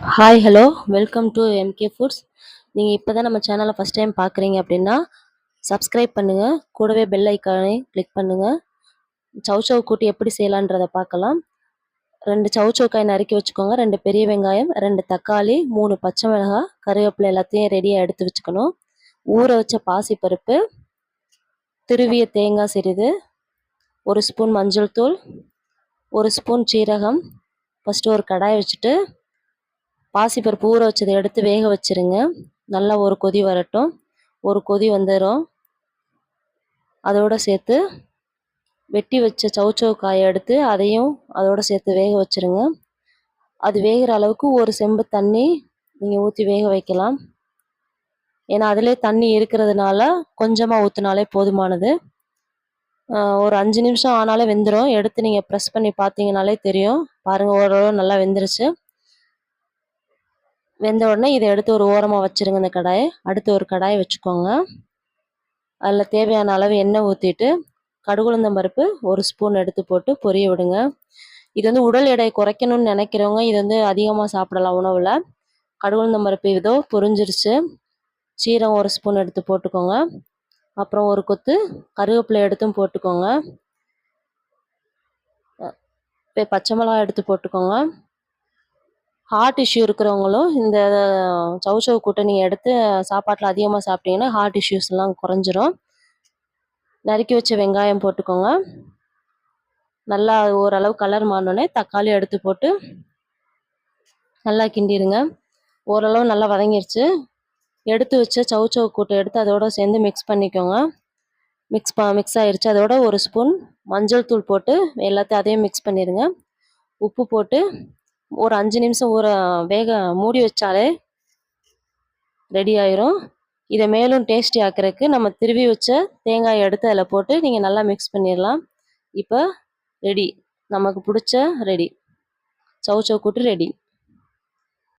Hi hello welcome to MK foods. நீங்கள் இப்போ தான் நம்ம சேனலை ஃபஸ்ட் டைம் பார்க்குறீங்க அப்படின்னா சப்ஸ்கிரைப் பண்ணுங்கள், கூடவே பெல் ஐக்கானை கிளிக் பண்ணுங்கள். சௌசௌ கூட்டு எப்படி செய்யலான்றதை பார்க்கலாம். 2 சௌசௌக்காய் நறுக்கி வச்சுக்கோங்க, 2 பெரிய வெங்காயம், 2 தக்காளி, 3 பச்சை மிளகாய், கருவேப்பிலை எல்லாத்தையும் ரெடியாக எடுத்து வச்சுக்கணும். ஊற வச்ச பாசிப்பருப்பு, திருவிய தேங்காய் சிறிது, 1 ஸ்பூன் மஞ்சள் தூள், 1 ஸ்பூன் சீரகம். ஃபஸ்ட்டு ஒரு கடாயை வச்சுட்டு பாசிப்பருப்பு ஊற வச்சதை எடுத்து வேக வச்சுருங்க. நல்லா ஒரு கொதி வரட்டும். ஒரு கொதி வந்துடும். அதோடு சேர்த்து வெட்டி வச்ச சௌசௌ காயை எடுத்து அதையும் அதோடு சேர்த்து வேக வச்சுருங்க. அது வேகிற அளவுக்கு ஒரு செம்பு தண்ணி நீங்கள் ஊற்றி வேக வைக்கலாம். ஏன்னா அதிலே தண்ணி இருக்கிறதுனால கொஞ்சமாக ஊற்றினாலே போதுமானது. ஒரு 5 நிமிஷம் ஆனாலே வெந்துடும். எடுத்து நீங்கள் ப்ரெஸ் பண்ணி பார்த்தீங்கனாலே தெரியும். பாருங்கள், ஓரளவு நல்லா வெந்துருச்சு. வெந்த உடனே இதை எடுத்து ஒரு ஓரமாக வச்சுருங்க. இந்த கடாயை அடுத்து ஒரு கடாயை வச்சுக்கோங்க. அதில் தேவையான அளவு எண்ணெய் ஊற்றிட்டு கடுகுளுந்தம் பருப்பு 1 ஸ்பூன் எடுத்து போட்டு பொரிய விடுங்க. இது வந்து உடல் எடை குறைக்கணும்னு நினைக்கிறவங்க இது வந்து அதிகமாக சாப்பிடலாம் உணவில். கடுகுளுந்தம் பருப்பு இதோ பொரிஞ்சிருச்சு. சீரகம் 1 ஸ்பூன் எடுத்து போட்டுக்கோங்க. அப்புறம் ஒரு கொத்து கருவேப்பிலை எடுத்தும் போட்டுக்கோங்க. பச்சை மிளகாய் எடுத்து போட்டுக்கோங்க. ஹார்ட் இஷ்யூ இருக்கிறவங்களும் இந்த சௌசௌ கூட்டை நீங்கள் எடுத்து சாப்பாட்டில் அதிகமாக சாப்பிட்டீங்கன்னா ஹார்ட் இஷ்யூஸ்லாம் குறைஞ்சிரும். நறுக்கி வச்ச வெங்காயம் போட்டுக்கோங்க. நல்லா ஓரளவு கலர் மாறினோடனே தக்காளி எடுத்து போட்டு நல்லா கிண்டிடுங்க. ஓரளவு நல்லா வதங்கிருச்சு. எடுத்து வச்ச சௌசௌ கூட்டை எடுத்து அதோட சேர்ந்து மிக்ஸ் பண்ணிக்கோங்க. மிக்ஸ் ஆயிடுச்சு. அதோட 1 ஸ்பூன் மஞ்சள் தூள் போட்டு எல்லாத்தையும் அதையும் மிக்ஸ் பண்ணிடுங்க. உப்பு போட்டு ஒரு 5 நிமிஷம் மூடி வச்சாலே ரெடி ஆயிரும். இதை மேலும் டேஸ்டி ஆக்கிறதுக்கு நம்ம திருவி வச்ச தேங்காயை எடுத்து அதில் போட்டு நீங்கள் நல்லா மிக்ஸ் பண்ணிடலாம். இப்போ ரெடி, நமக்கு பிடிச்ச ரெடி சௌசௌ கூட்டு ரெடி.